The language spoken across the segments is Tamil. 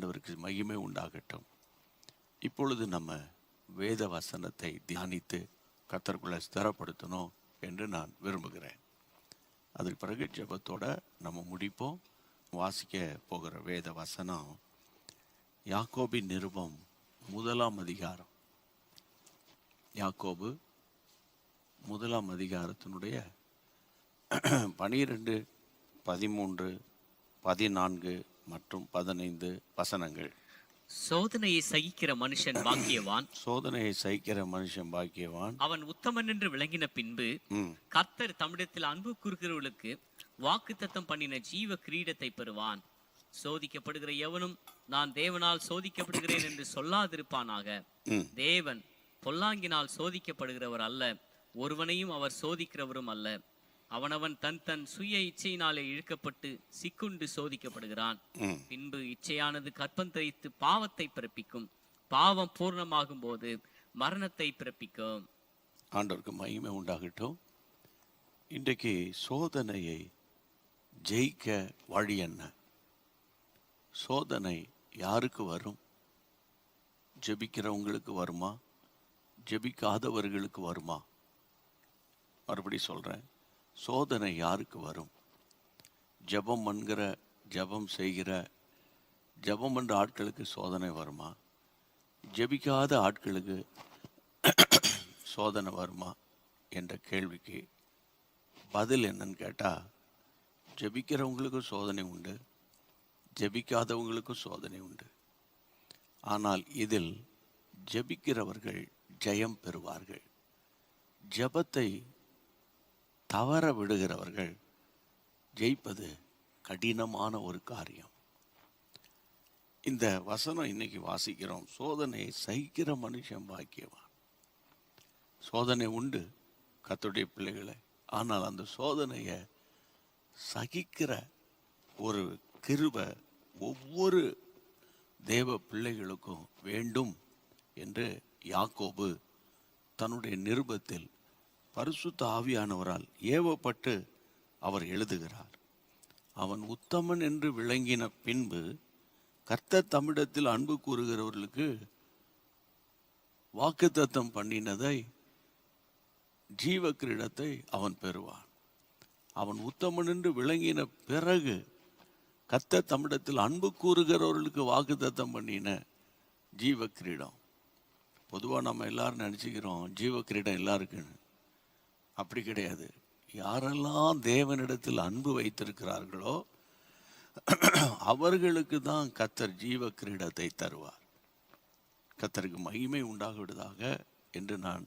ஆண்டவருக்கு மகிமை உண்டாகட்டும். இப்பொழுது நம்ம வேத வசனத்தை தியானித்து கர்த்தருக்குள்ளே ஸ்திரப்படுத்தணும் என்று நான் விரும்புகிறேன். அதுக்கு பிறகு ஜெபத்தோட நம்ம முடிப்போம். வாசிக்க போகிற வேத வசனம் யாக்கோபின் நிருபம் 1ஆம் அதிகாரம். யாக்கோபு 1ஆம் அதிகாரத்தினுடைய 12, 13, 14 மற்றும் 15 வசனங்கள். சோதனையை சகிக்கிற மனுஷன் பாக்கியவான். சோதனையை சகிக்கிற மனுஷன் பாக்கியவான். அவன் உத்தமன் என்று விளங்கின பின்பு கர்த்தர் தம்மிடத்தில் அன்பு கூறுகிறவர்களுக்கு வாக்குத்தத்தம் பண்ணின ஜீவ கிரீடத்தை பெறுவான். சோதிக்கப்படுகிற எவனும் நான் தேவனால் சோதிக்கப்படுகிறேன் என்று சொல்லாதிருப்பானாக. தேவன் பொல்லாங்கினால் சோதிக்கப்படுகிறவர் அல்ல, ஒருவனையும் அவர் சோதிக்கிறவரும் அல்ல. அவனவன் தன் தன் சுய இச்சையினாலே இழுக்கப்பட்டு சிக்குண்டு சோதிக்கப்படுகிறான். பின்பு இச்சையானது கற்பம் தரித்து பாவத்தை பிறப்பிக்கும், பாவம் பூர்ணமாகும் போது மரணத்தை பிறப்பிக்கும். ஆண்டவருக்கு மகிமை உண்டாகட்டும். இன்றைக்கு சோதனையை ஜெயிக்க வழி என்ன? சோதனை யாருக்கு வரும்? ஜெபிக்கிறவங்களுக்கு வருமா? ஜெபிக்காதவர்களுக்கு வருமா? மறுபடி சொல்றேன், சோதனை யாருக்கு வரும்? ஜெபம் என்கிற ஜெபம் செய்கிற ஜெபம் என்ற ஆட்களுக்கு சோதனை வருமா? ஜெபிக்காத ஆட்களுக்கு சோதனை வருமா என்ற கேள்விக்கு பதில் என்னன்னு கேட்டால், ஜெபிக்கிறவங்களுக்கும் சோதனை உண்டு, ஜெபிக்காதவங்களுக்கும் சோதனை உண்டு. ஆனால் இதில் ஜெபிக்கிறவர்கள் ஜெயம் பெறுவார்கள். ஜெபத்தை தவற விடுகிறவர்கள் ஜெயிப்பது கடினமான ஒரு காரியம். இந்த வசனம் இன்னைக்கு வாசிக்கிறோம், சோதனையை சகிக்கிற மனுஷன் பாக்கியவான். சோதனை உண்டு கர்த்தருடைய பிள்ளைகளை, ஆனால் அந்த சோதனையை சகிக்கிற ஒரு கிருபை ஒவ்வொரு தேவ பிள்ளைகளுக்கும் வேண்டும் என்று யாக்கோபு தன்னுடைய நிருபத்தில் பரிசுத்த ஆவியானவரால் ஏவப்பட்டு அவர் எழுதுகிறார். அவன் உத்தமன் என்று விளங்கின பின்பு கர்த்தர் தம்மிடத்தில் அன்பு கூறுகிறவர்களுக்கு வாக்குத்தத்தம் பண்ணினதை ஜீவ கிரீடத்தை அவன் பெறுவான். அவன் உத்தமன் என்று விளங்கின பிறகு கர்த்தர் தம்மிடத்தில் அன்பு கூறுகிறவர்களுக்கு வாக்குத்தத்தம் பண்ணின ஜீவ கிரீடம். பொதுவாக நம்ம எல்லாரும் நினச்சிக்கிறோம் ஜீவ கிரீடம் எல்லாருக்குன்னு. அப்படி கிடையாது. யாரெல்லாம் தேவனிடத்தில் அன்பு வைத்திருக்கிறார்களோ அவர்களுக்கு தான் கர்த்தர் ஜீவ கிரீடத்தை தருவார். கர்த்தருக்கு மகிமை உண்டாகுவதாக என்று நான்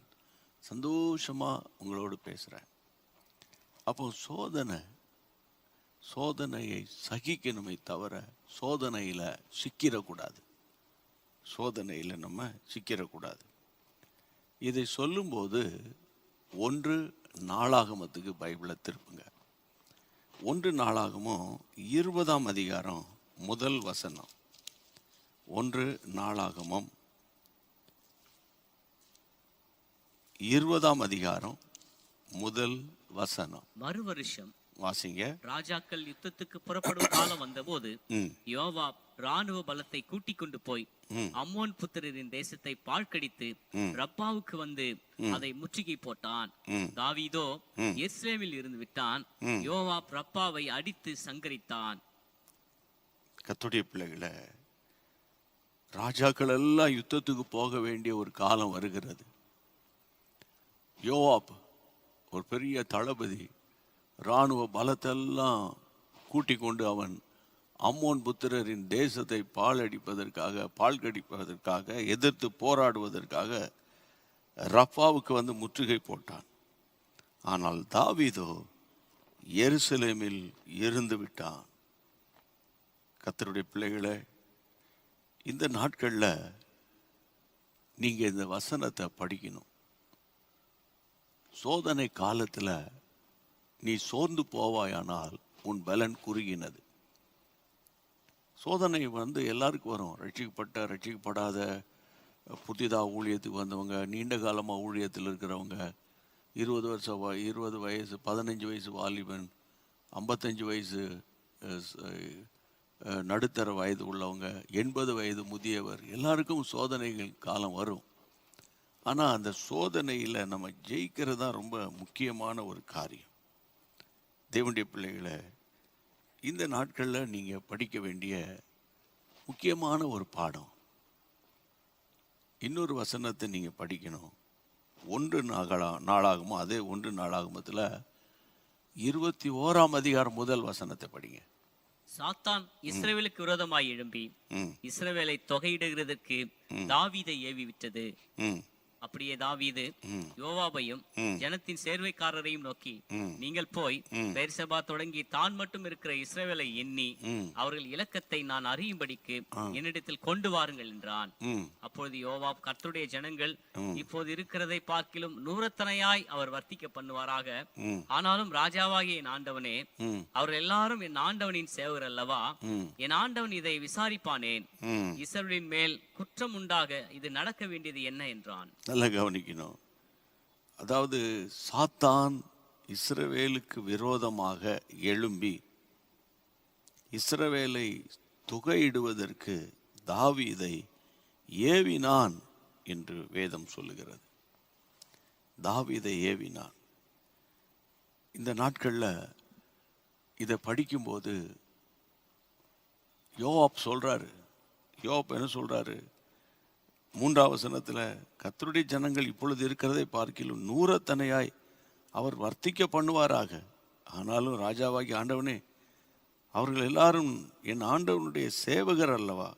சந்தோஷமாக உங்களோடு பேசுகிறேன். அப்போ சோதனையை சகிக்கணுமே தவிர சோதனையில் சிக்கிடக்கூடாது. சோதனையில் நம்ம சிக்கிடக்கூடாது. இதை சொல்லும்போது 1 நாளாகமத்துக்கு பைபிளை திருப்புங்க. 1 நாளாகமும் 20ஆம் அதிகாரம் 1 வசனம். 1 நாளாகமம் 20ஆம் அதிகாரம் 1 வசனம். மறுவருஷம் வாசிங்க. ராஜாக்கள் யுத்தத்துக்கு புறப்படும் காலம் வந்தபோது யோவாப் ராணுவ பலத்தை கூட்டிக் கொண்டு போய் அம்மோன் புத்திரரின் தேசத்தை பாழ்கடித்து ரப்பாவுக்கு வந்து அதை முற்றுகை போட்டான். தாவீதோ எருசலேமில் இருந்து விட்டான். யோவாப் ரப்பாவை அடித்து சங்கரித்தான். கர்த்தருடைய பிள்ளைகளே, ராஜாக்கள் எல்லாம் யுத்தத்துக்கு போக வேண்டிய ஒரு காலம் வருகிறது. யோவாப் ஒரு பெரிய தளபதி, இராணுவ பலத்தெல்லாம் கூட்டிக் கொண்டு அவன் அம்மோன் புத்திரரின் தேசத்தை பாழ்கடிப்பதற்காக எதிர்த்து போராடுவதற்காக ரப்பாவுக்கு வந்து முற்றுகை போட்டான். ஆனால் தாவீதோ எருசலேமில் இருந்து விட்டான். கர்த்தருடைய பிள்ளைகளே, இந்த நாட்களில் நீங்கள் இந்த வசனத்தை படிக்கணும். சோதனை காலத்தில் நீ சோர்ந்து போவாயானால் உன் பலன் குறுகினது. சோதனை எல்லாருக்கும் வரும். ரட்சிக்கப்படாத புதிதாக ஊழியத்துக்கு வந்தவங்க, நீண்ட காலமாக ஊழியத்தில் இருக்கிறவங்க, 20 வயசு 15 வயசு வாலிபன், 55 வயசு நடுத்தர வயது உள்ளவங்க, 80 வயது முதியவர், எல்லாருக்கும் சோதனைகள் காலம் வரும். ஆனால் அந்த சோதனையில் நம்ம ஜெயிக்கிறது தான் ரொம்ப முக்கியமான ஒரு காரியம். தேவனுடைய பிள்ளைகளை, இந்த நாட்களில் நீங்கள் படிக்க வேண்டிய முக்கியமான ஒரு பாடம், இன்னொரு வசனத்தை நீங்கள் படிக்கணும். 1 நாளாகமம், அதே 1 நாளாகமத்தில் 21ஆம் அதிகாரம் முதல் வசனத்தை படிங்க. சாத்தான் இஸ்ரவேலுக்கு விரோதமாய் எழும்பி இஸ்ரவேலை தொகையிடுகிறதற்கு தாவீதை ஏவி விட்டது. அப்படியே தாவீது யோவாபையும் ஜனத்தின் சேர்வைக்காரரையும் நோக்கி, நீங்கள் போய் பெர்சபா தொடங்கி தான் மட்டும் இருக்கிற இஸ்ரவேலை எண்ணி அவர்கள் இலக்கத்தை நான் அறியும்படிக்கு என்னிடத்தில் கொண்டு வாருங்கள் என்றான். அப்பொழுது யோவாப், கர்த்தருடைய ஜனங்கள் இப்போது இருக்கிறதை பார்க்கிலும் நூறத்தனையாய் அவர் வர்த்திக்க பண்ணுவாராக. ஆனாலும் ராஜாவாகிய என் ஆண்டவனே, அவர்கள் எல்லாரும் என் ஆண்டவனின் சேவர் அல்லவா? என் ஆண்டவன் இதை விசாரிப்பானேன். இஸ்ரவேலின் மேல் குற்றம் உண்டாக இது நடக்க வேண்டியது என்ன என்றான். நல்லா கவனிக்கணும். அதாவது சாத்தான் இஸ்ரவேலுக்கு விரோதமாக எழும்பி இஸ்ரவேலை தொகையிடுவதற்கு தாவீதை ஏவினான் என்று வேதம் சொல்லுகிறது. தாவீதை ஏவினான். இந்த நாட்களில் இதை படிக்கும்போது யோவாப் சொல்றாரு. யோவாப் என்ன சொல்றாரு? 3ஆம் வசனத்தில், கர்த்தருடைய ஜனங்கள் இப்பொழுது இருக்கிறதை பார்க்கிலும் நூறத்தனையாய் அவர் வர்த்திக்க பண்ணுவாராக. ஆனாலும் ராஜாவாகி ஆண்டவனே, அவர்கள் எல்லாரும் என் ஆண்டவனுடைய சேவகர் அல்லவா?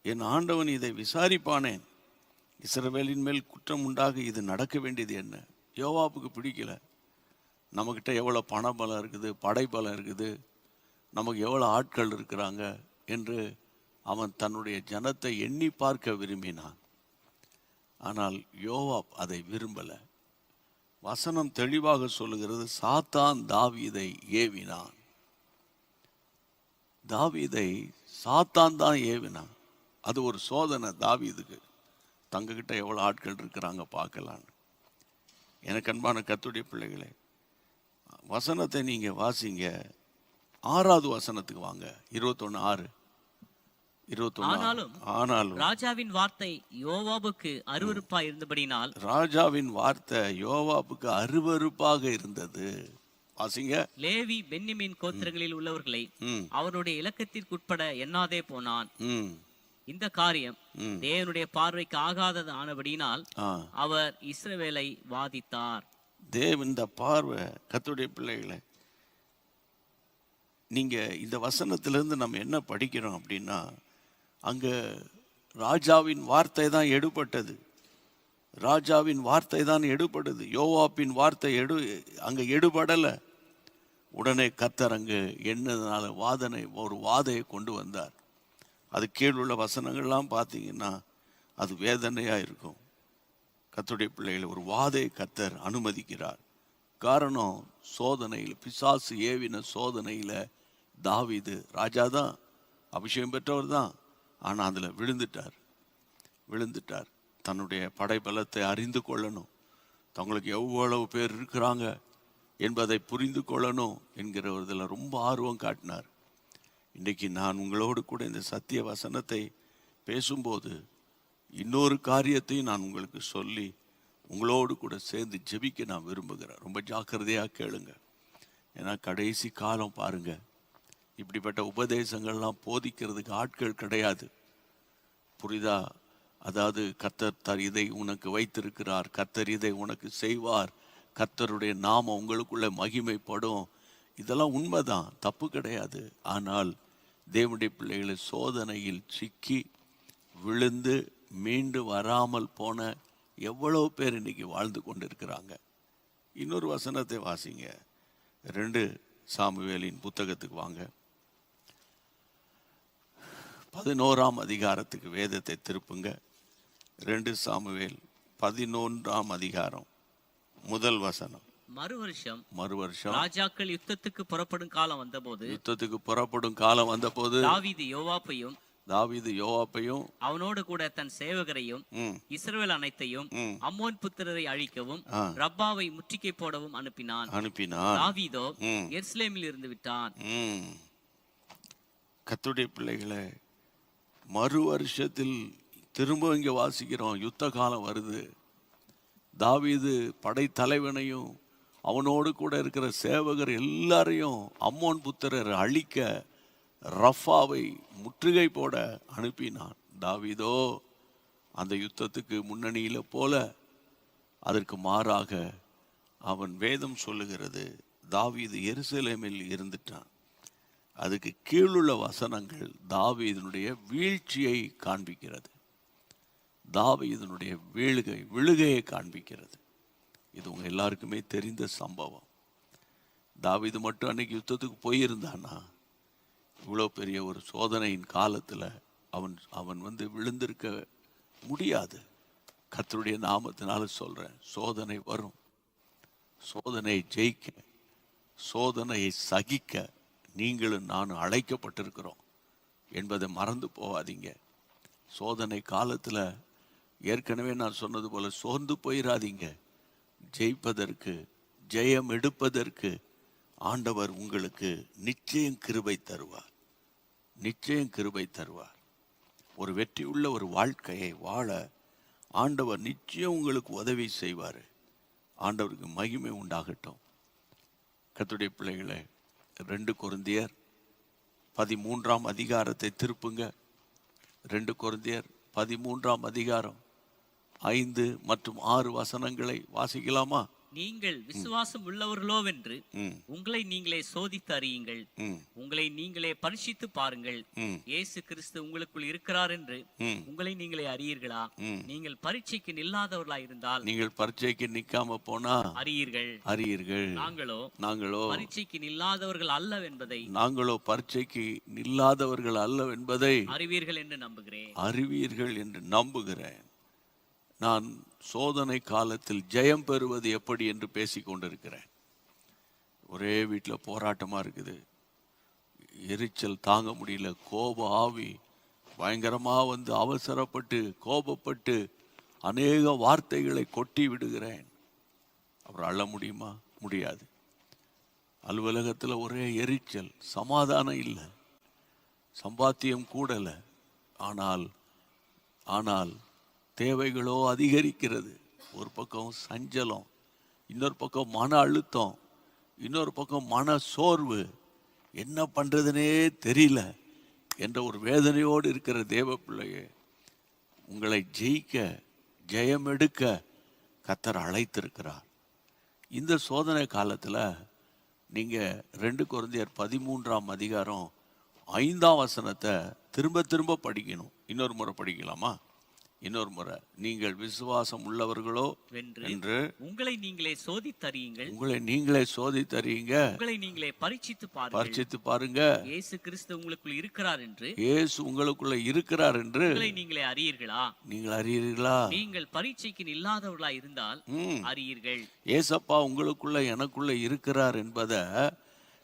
என் ஆண்டவன் இதை விசாரிப்பானேன். இஸ்ரவேலின் மேல் குற்றம் உண்டாக இது நடக்க வேண்டியது என்ன? யோவாப்புக்கு பிடிக்கல. நம்மக்கிட்ட எவ்வளோ பணபலம் இருக்குது, படைபலம் இருக்குது, நமக்கு எவ்வளோ ஆட்கள் இருக்கிறாங்க என்று அவன் தன்னுடைய ஜனத்தை எண்ணி பார்க்க விரும்பினான். ஆனால் யோவாப் அதை விரும்பல. வசனம் தெளிவாக சொல்லுகிறது, சாத்தான் தாவீதை ஏவினான். தாவீதை சாத்தான் தான் ஏவினான். அது ஒரு சோதனை தாவீதுக்கு. தங்ககிட்ட எவ்வளோ ஆட்கள் இருக்கிறாங்க பார்க்கலான்னு. எனக்கு அன்பான கர்த்தருடைய பிள்ளைகளே, வசனத்தை நீங்க வாசிங்க. 6வது வசனத்துக்கு வாங்க. 21:6. ஆனாலும் ராஜாவின் வார்த்தை யோவாபுக்கு அருவருப்பாய் இருந்தபடினால், ராஜாவின் வார்த்தை யோவாபுக்கு அருவருப்பாக இருந்தது. வாசிங்க. லேவி பென்யமீன் கோத்திரங்களில் உள்ளவர்களை அவருடைய இலக்கத்திற்குட்பட எண்ணாதே போனான். இந்த காரியம் தேவனுடைய பார்வைக்கு ஆகாதது ஆனபடினால் அவர் இஸ்ரவேலை வாதித்தார். இந்த பார்வை கர்த்தருடைய பிள்ளைகளை, நீங்க இந்த வசனத்திலிருந்து நம்ம என்ன படிக்கிறோம் அப்படின்னா, அங்க ராஜாவின் வார்த்தை தான் எடுபட்டது. ராஜாவின் வார்த்தை தான் எடுபடுது. யோவாப்பின் வார்த்தை அங்க எடுபடலை. உடனே கர்த்தர் அங்கு என்னதுனால ஒரு வாதையை கொண்டு வந்தார். அது கீழுள்ள வசனங்கள்லாம் பார்த்தீங்கன்னா அது வேதனையாக இருக்கும். கர்த்தருடைய பிள்ளைகளை, ஒரு வாதையை கர்த்தர் அனுமதிக்கிறார். காரணம், சோதனையில், பிசாசு ஏவின சோதனையில் தாவீது ராஜா தான், அபிஷேகம் பெற்றவர் தான், ஆனால் அதில் விழுந்துட்டார். தன்னுடைய படைபலத்தை அறிந்து கொள்ளணும், தங்களுக்கு எவ்வளவு பேர் இருக்கிறாங்க என்பதை புரிந்து கொள்ளணும் என்கிற ஒரு இதில் ரொம்ப ஆர்வம் காட்டினார். இன்றைக்கு நான் உங்களோடு கூட இந்த சத்திய வசனத்தை பேசும்போது இன்னொரு காரியத்தையும் நான் உங்களுக்கு சொல்லி உங்களோடு கூட சேர்ந்து ஜெபிக்க நான் விரும்புகிறேன். ரொம்ப ஜாக்கிரதையாக கேளுங்க. ஏன்னா கடைசி காலம் பாருங்க, இப்படிப்பட்ட உபதேசங்கள்லாம் போதிக்கிறதுக்கு ஆட்கள் கிடையாது. புரிதா? அதாவது கர்த்தர் இதை உனக்கு வைத்திருக்கிறார், கர்த்தர் இதை உனக்கு செய்வார், கர்த்தருடைய நாமம் உங்களுக்குள்ள மகிமைப்படும். இதெல்லாம் உண்மைதான், தப்பு கிடையாது. ஆனால் தேவனுடைய பிள்ளைகளை சோதனையில் சிக்கி விழுந்து மீண்டு வராமல் போன எவ்வளோ பேர் இன்னைக்கு வாழ்ந்து கொண்டு இருக்கிறாங்க. இன்னொரு வசனத்தை வாசிங்க. 2 சாமுவேலின் புத்தகத்துக்கு வாங்க. 11ஆம் அதிகாரத்துக்கு வேதத்தை திருப்புங்க. 2 சாமுவேல் 11ஆம் அதிகாரம் முதல் வசனம். மறுவருஷம் ராஜாக்கள் யுத்தத்துக்கு புறப்படும் காலம் வந்தபோது தாவீது யோவாப்பையும் அவனோடு கூட தன் சேவகரையும் இஸ்ரவேல் அனைத்தையும் அம்மோன் புத்திரரை அழிக்கவும் ரப்பாவை முற்றுகை போடவும் அனுப்பினான். தாவீதோ எருசலேமில் இருந்து விட்டான். கர்த்தருடைய பிள்ளைகளே, மறு வருஷத்தில் திரும்ப இங்க வாசிக்கிறோம், யுத்த காலம் வருது. தாவீது படைத்தலைவனையும் அவனோடு கூட இருக்கிற சேவகர் எல்லாரையும் அம்மோன் புத்திரர் அழிக்க ரஃபாவை முற்றுகை போட அனுப்பினான். தாவீதோ அந்த யுத்தத்துக்கு முன்னணியில போல, அதற்கு மாறாக அவன் வேதம் சொல்லுகிறது, தாவீது எருசலேமில் இருந்துட்டான். அதுக்கு கீழுள்ள வசனங்கள் தாவீதினுடைய வீழ்ச்சியை காண்பிக்கிறது, தாவீதினுடைய விழுகையை காண்பிக்கிறது. இது உங்க எல்லாருக்குமே தெரிந்த சம்பவம். தாவீது மட்டும் அன்னைக்கு யுத்தத்துக்கு போயிருந்தானா, இவ்வளோ பெரிய ஒரு சோதனையின் காலத்தில் அவன் விழுந்திருக்க முடியாது. கர்த்தருடைய நாமத்தினால சொல்றேன், சோதனை வரும். சோதனையை ஜெயிக்க, சோதனையை சகிக்க நீங்களும் நானும் அழைக்கப்பட்டிருக்கிறோம் என்பதை மறந்து போகாதீங்க. சோதனை காலத்தில் ஏற்கனவே நான் சொன்னது போல சோர்ந்து போயிடாதீங்க. ஜெயிப்பதற்கு, ஜெயம் எடுப்பதற்கு ஆண்டவர் உங்களுக்கு நிச்சயம் கிருபை தருவார், நிச்சயம் கிருபை தருவார். ஒரு வெற்றியுள்ள ஒரு வாழ்க்கையை வாழ ஆண்டவர் நிச்சயம் உங்களுக்கு உதவி செய்வார். ஆண்டவருக்கு மகிமை உண்டாகட்டும். கர்த்தருடைய பிள்ளைகளே, 2 கொரிந்தியர் 13ஆம் அதிகாரத்தை திருப்புங்க. 2 கொரிந்தியர் 13ஆம் அதிகாரம் 5 மற்றும் 6 வசனங்களை வாசிக்கலாமா? நீங்கள் விசுவாசம் உள்ளவர்களோவென்று உங்களை நீங்களே சோதித்து அறியுங்கள். உங்களை நீங்களே பரிசித்து பாருங்கள். இயேசு கிறிஸ்து உங்களுக்குள் இருக்கிறார் என்று உங்களை நீங்களே அறியீர்களா? நீங்கள் பரீட்சைக்கு நில்லாதவர்களாய் இருந்தால், நீங்கள் பரீட்சைக்கு நிக்காம போனா அறியீர்கள். நாங்களோ பரீட்சைக்கு நில்லாதவர்கள் அல்லவென்பதை, அல்லவென்பதை அறிவீர்கள் என்று நம்புகிறேன். நான் சோதனை காலத்தில் ஜெயம் பெறுவது எப்படி என்று பேசி கொண்டிருக்கிறேன். ஒரே வீட்டில் போராட்டமாக இருக்குது, எரிச்சல் தாங்க முடியல, கோப ஆவி பயங்கரமாக அவசரப்பட்டு கோபப்பட்டு அநேக வார்த்தைகளை கொட்டி விடுகிறேன். அப்புறம் அழ முடியுமா? முடியாது. அலுவலகத்தில் ஒரே எரிச்சல், சமாதானம் இல்லை, சம்பாத்தியம் கூடலை, ஆனால் தேவைகளோ அதிகரிக்கிறது. ஒரு பக்கம் சஞ்சலம், இன்னொரு பக்கம் மன அழுத்தம், இன்னொரு பக்கம் மன சோர்வு, என்ன பண்றதுனே தெரியல என்ற ஒரு வேதனையோடு இருக்கிற தேவ பிள்ளையே, உங்களை ஜெயிக்க, ஜெயம் எடுக்க கர்த்தர் அழைத்திருக்கிறார். இந்த சோதனை காலத்தில் நீங்க 2 கொரிந்தியர் 13ஆம் அதிகாரம் 5ஆம் வசனத்தை திரும்ப திரும்ப படிக்கணும். இன்னொரு முறை படிக்கலாமா? இன்னொரு முறை, நீங்கள் விசுவாசம் உள்ளவர்களோ என்று உங்களை நீங்களே சோதித்தறியுங்கள். உங்களை நீங்களே பரீட்சித்து பாருங்க. இயேசு கிறிஸ்து உங்களுக்குள் இருக்கிறார் என்று, இயேசு உங்களுக்குள்ள இருக்கிறார் என்று உங்களை நீங்களே அறியீர்களா? நீங்கள் பரீட்சைக்கு இல்லாதவர்களாய் இருந்தால் அறியீர்கள். ஏசப்பா உங்களுக்குள்ள எனக்குள்ள இருக்கிறார் என்பதை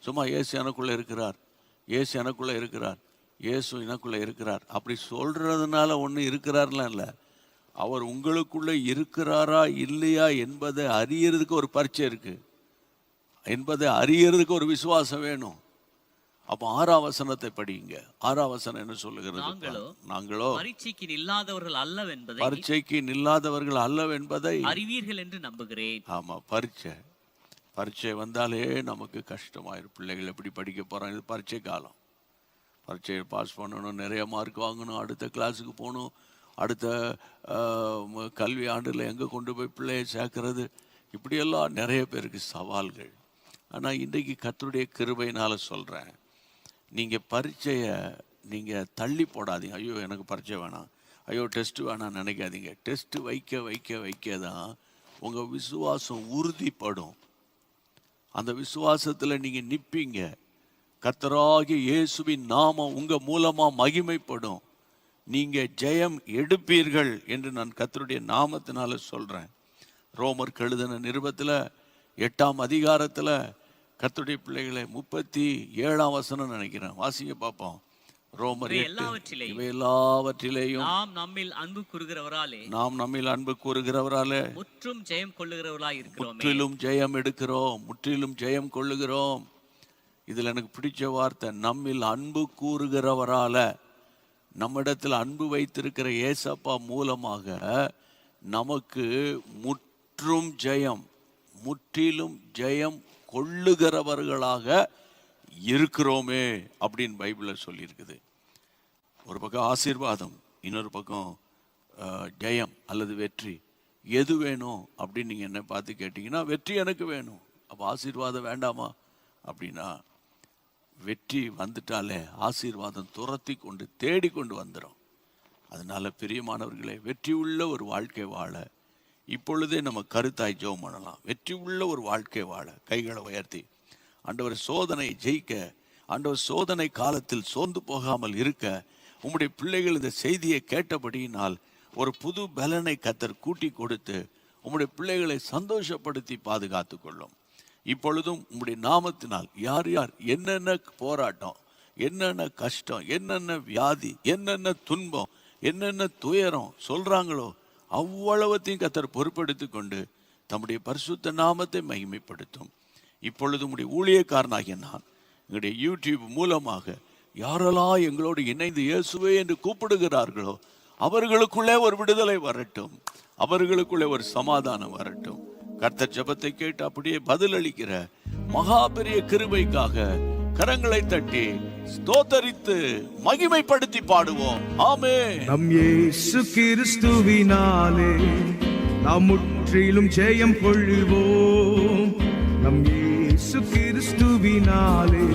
சும்மா இயேசு எனக்குள்ள இருக்கிறார், இயேசு எனக்குள்ள இருக்கிறார், இயேசு எனக்குள்ள இருக்கிறார் அப்படி சொல்றதுனால ஒண்ணு இருக்கிறார்லாம் இல்லை. அவர் உங்களுக்குள்ள இருக்கிறாரா இல்லையா என்பதை அறியறதுக்கு ஒரு பரீட்சை இருக்கு, என்பதை அறியறதுக்கு ஒரு விசுவாசம் வேணும். அப்ப 6ஆம் வசனத்தை படிங்க. 6ஆம் வசனம் என்ன சொல்லுகிறது? நாங்களோ பரீட்சைக்கு இல்லாதவர்கள் அல்லவென்பதை அறிவீர்கள் என்று நம்புகிறேன். ஆமா, பரீட்சை வந்தாலே நமக்கு கஷ்டமாயிரும். பிள்ளைகள் எப்படி படிக்க போறாங்க? இது பரீட்சை காலம். பரீட்சையை பாஸ் பண்ணணும், நிறைய மார்க் வாங்கணும், அடுத்த கிளாஸுக்கு போகணும், அடுத்த கல்வி ஆண்டில் எங்கே கொண்டு போய் பிள்ளையை சேர்க்கறது, இப்படியெல்லாம் நிறைய பேருக்கு சவால்கள். ஆனால் இன்றைக்கு கர்த்தருடைய கிருபையினால் சொல்கிறேன், நீங்கள் பரீட்சையை நீங்கள் தள்ளி போடாதீங்க. ஐயோ எனக்கு பரீட்சை வேணாம், ஐயோ டெஸ்ட்டு வேணாம் நினைக்காதீங்க. டெஸ்ட்டு வைக்க தான் உங்கள் விசுவாசம் உறுதிப்படும். அந்த விசுவாசத்தில் நீங்கள் நிற்பீங்க. கர்த்தராகிய இயேசுவின் நாமம் உங்க மூலமா மகிமைப்படும். நீங்க ஜெயம் எடுப்பீர்கள் என்று நான் கர்த்தருடைய நாமத்தினால சொல்றேன். ரோமர் எழுதின நிருபத்தில் 8ஆம் அதிகாரத்தில் கர்த்தருடைய பிள்ளைகளை 37ஆம் வசனம் நினைக்கிறேன், வாசிங்க பார்ப்போம். ரோமர் 8, இவை எல்லாவற்றிலேயும் நாம் நம்மில் அன்பு கூறுகிறவராலே முற்றும் ஜெயம் கொள்ளுகிறவர்களாய் இருக்கிறோம். முற்றிலும் ஜெயம் எடுக்கிறோம், முற்றிலும் ஜெயம் கொள்ளுகிறோம். இதில் எனக்கு பிடிச்ச வார்த்தை, நம்மில் அன்பு கூறுகிறவரால, நம்மிடத்தில் அன்பு வைத்திருக்கிற ஏசப்பா மூலமாக நமக்கு முற்றும் ஜெயம், முற்றிலும் ஜெயம் கொள்ளுகிறவர்களாக இருக்கிறோமே அப்படின்னு பைபிளில் சொல்லியிருக்குது. ஒரு பக்கம் ஆசீர்வாதம், இன்னொரு பக்கம் ஜெயம் அல்லது வெற்றி. எது வேணும் அப்படின்னு நீங்கள் என்ன பார்த்து கேட்டிங்கன்னா, வெற்றி எனக்கு வேணும். அப்போ ஆசீர்வாதம் வேண்டாமா அப்படின்னா, வெற்றி வந்துட்டாலே ஆசீர்வாதம் துரத்தி கொண்டு தேடி கொண்டு வந்துடும். அதனால பிரியமானவர்களே, வெற்றி உள்ள ஒரு வாழ்க்கை வாழ இப்பொழுதே நம்ம கருத்தாய் ஜெபம் பண்ணலாம். வெற்றி உள்ள ஒரு வாழ்க்கை வாழ கைகளை உயர்த்தி, ஆண்டவர் சோதனை ஜெயிக்க, ஆண்டவர் சோதனை காலத்தில் சோர்ந்து போகாமல் இருக்க, உம்முடைய பிள்ளைகள் இந்த செய்தியை கேட்டபடியினால் ஒரு புது பலனை கர்த்தர் கூட்டி கொடுத்து உம்முடைய பிள்ளைகளை சந்தோஷப்படுத்தி பாதுகாத்து கொள்ளும். இப்பொழுதும் உம்முடைய நாமத்தினால் யார் யார் என்னென்ன போராட்டம், என்னென்ன கஷ்டம், என்னென்ன வியாதி, என்னென்ன துன்பம், என்னென்ன துயரம் சொல்றாங்களோ அவ்வளவத்தையும் கர்த்தர் பொறுப்பெடுத்து கொண்டு தம்முடைய பரிசுத்த நாமத்தை மகிமைப்படுத்தும். இப்பொழுது உம்முடைய ஊழியக்காரனாகிய நான் எங்களுடைய யூடியூப் மூலமாக யாரெல்லாம் எங்களோடு இணைந்து இயேசுவே என்று கூப்பிடுகிறார்களோ அவர்களுக்குள்ளே ஒரு விடுதலை வரட்டும், அவர்களுக்குள்ளே ஒரு சமாதானம் வரட்டும். கர்த்தர் ஜெபத்தை கேட்டு அப்படியே பதிலளிக்கிற மகா பெரிய கிருபைக்காக கரங்களை தட்டி ஸ்தோத்தரித்து மகிமைப்படுத்தி பாடுவோம். ஆமென். நம் இயேசு கிறிஸ்துவினாலே நாம் முற்றிலும் ஜெயம் கொள்ளுவோம். நம் இயேசு கிறிஸ்துவினாலே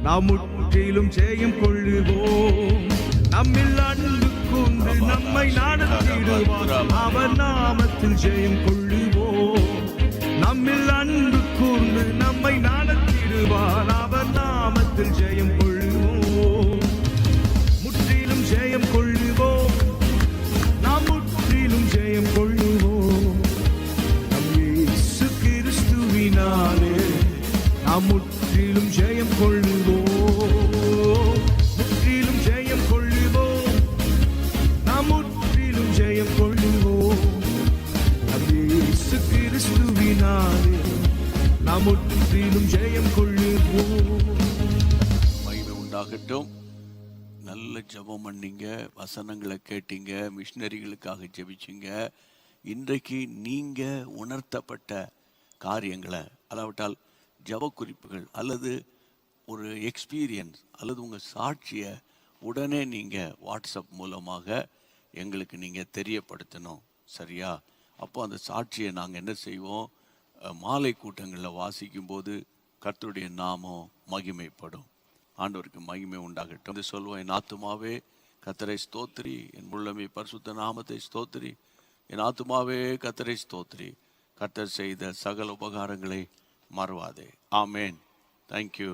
நாம் முற்றிலும் ஜெயம் கொள்ளுவோம். நம்மில் அன்பு கொண்டு நம்மை நடத்திடுவார், அவர் நாமத்தில் ஜெயம் கொள்ளுவோம். நம்மில் அன்பு கூர்ந்து நம்மை நடத்திடுவார், அவர் நாமத்தில் ஜெயம் கொள்ளுவோம். முற்றிலும் ஜெயம் கொள்ளுவோம், நாம் முற்றிலும் ஜெயம் கொள்ளுவோம். நம் இயேசு கிறிஸ்துவினாலே நாம் முற்றிலும் ஜெயம் கொள்ளுவோம். முற்றிலும் ஜெயம் கொள்ளுவோம், நாம் முற்றிலும் ஜெயம் கொள்ளுவோம். நம் இயேசு கிறிஸ்துவினாலே நாம் முற்றிலும் ஜெயம் கொள்ளுவோம். மகிமை உண்டாகட்டும். நல்ல ஜெபம் பண்ணீங்க, வசனங்களை கேட்டீங்க, மிஷினரிகளுக்காக ஜெபிச்சிங்க. இன்றைக்கு நீங்க உணர்த்தப்பட்ட காரியங்களை, அல்லாவிட்டால் ஜெப குறிப்புகள் அல்லது ஒரு எக்ஸ்பீரியன்ஸ் அல்லது உங்கள் சாட்சியை உடனே நீங்கள் வாட்ஸ்அப் மூலமாக எங்களுக்கு நீங்கள் தெரியப்படுத்தணும். சரியா? அப்போ அந்த சாட்சியை நாங்கள் என்ன செய்வோம், மாலை கூட்டங்களில் வாசிக்கும்போது கர்த்தருடைய நாமம் மகிமைப்படும். ஆண்டவருக்கு மகிமை உண்டாகட்டும். இது சொல்லுவோம், என் ஆத்துமாவே கர்த்தரை ஸ்தோத்திரி, என் உள்ளமே பரிசுத்த நாமத்தை ஸ்தோத்திரி, என் ஆத்துமாவே கர்த்தரை ஸ்தோத்திரி, கர்த்தர் செய்த சகல உபகாரங்களை மறவாதே. ஆமேன். தேங்க்யூ.